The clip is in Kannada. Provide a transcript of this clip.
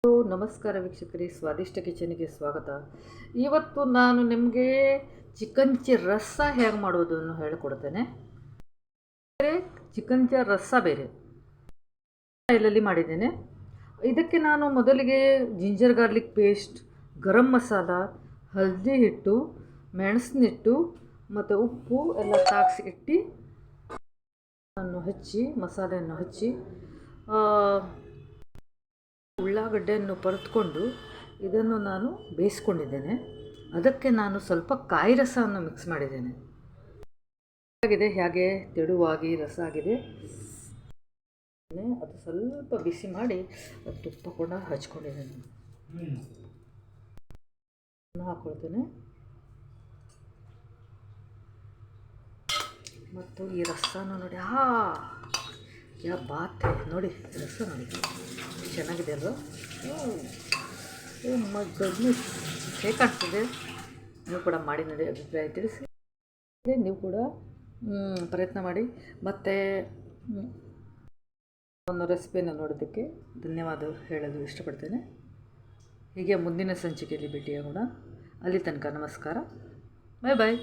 ನಮಸ್ಕಾರ ವೀಕ್ಷಕರೇ, ಸ್ವಾದಿಷ್ಟ ಕಿಚನ್ಗೆ ಸ್ವಾಗತ. ಇವತ್ತು ನಾನು ನಿಮಗೆ ಚಿಕನ್ ರಸ ಹೇಗೆ ಮಾಡೋದನ್ನು ಹೇಳಿಕೊಡ್ತೇನೆ. ಚಿಕನ್ ರಸ ಬೇರೆ ಸ್ಟೈಲಲ್ಲಿ ಮಾಡಿದ್ದೇನೆ. ಇದಕ್ಕೆ ನಾನು ಮೊದಲಿಗೆ ginger garlic paste, garam masala, ಹಳದಿ ಹಿಟ್ಟು, ಮೆಣಸಿನ ಹಿಟ್ಟು ಮತ್ತು ಉಪ್ಪು ಎಲ್ಲ ತಾಗಿಸಿ ಇಟ್ಟು ಮಸಾಲೆಯನ್ನು ಹಚ್ಚಿ ಉಳ್ಳಾಗಡ್ಡೆಯನ್ನು ಪರತ್ಕೊಂಡು ಇದನ್ನು ನಾನು ಬೇಯಿಸ್ಕೊಂಡಿದ್ದೇನೆ. ಅದಕ್ಕೆ ನಾನು ಸ್ವಲ್ಪ ಕಾಯಿ ರಸವನ್ನು ಮಿಕ್ಸ್ ಮಾಡಿದ್ದೇನೆ. ಹೇಗೆ ತೆಳುವಾಗಿ ರಸ ಆಗಿದೆ. ಅದು ಸ್ವಲ್ಪ ಬಿಸಿ ಮಾಡಿ ತುಪ್ಪ ಕೂಡ ಹಚ್ಕೊಂಡಿದ್ದೇನೆ. ಹಾಕ್ಕೊಳ್ತೇನೆ ಮತ್ತು ಈ ರಸನ ನೋಡಿ, ಯಾ ಬಾತ್ ನೋಡಿ, ರಸ ನೋಡಿ ಚೆನ್ನಾಗಿದೆ ಅಲ್ವಾ? ಹೇಗೆ ಕಾಣ್ತಿದೆ? ನೀವು ಕೂಡ ಮಾಡಿ ನೋಡಿ, ಅಭಿಪ್ರಾಯ ತಿಳಿಸಿ. ನೀವು ಕೂಡ ಪ್ರಯತ್ನ ಮಾಡಿ. ಮತ್ತು ಒಂದು ರೆಸಿಪಿಯನ್ನು ನೋಡೋದಕ್ಕೆ ಧನ್ಯವಾದ ಹೇಳಲು ಇಷ್ಟಪಡ್ತೇನೆ. ಹೀಗೆ ಮುಂದಿನ ಸಂಚಿಕೆಯಲ್ಲಿ ಭೇಟಿಯಾಗೋಣ. ಅಲ್ಲಿ ತನಕ ನಮಸ್ಕಾರ, ಬಾಯ್ ಬಾಯ್.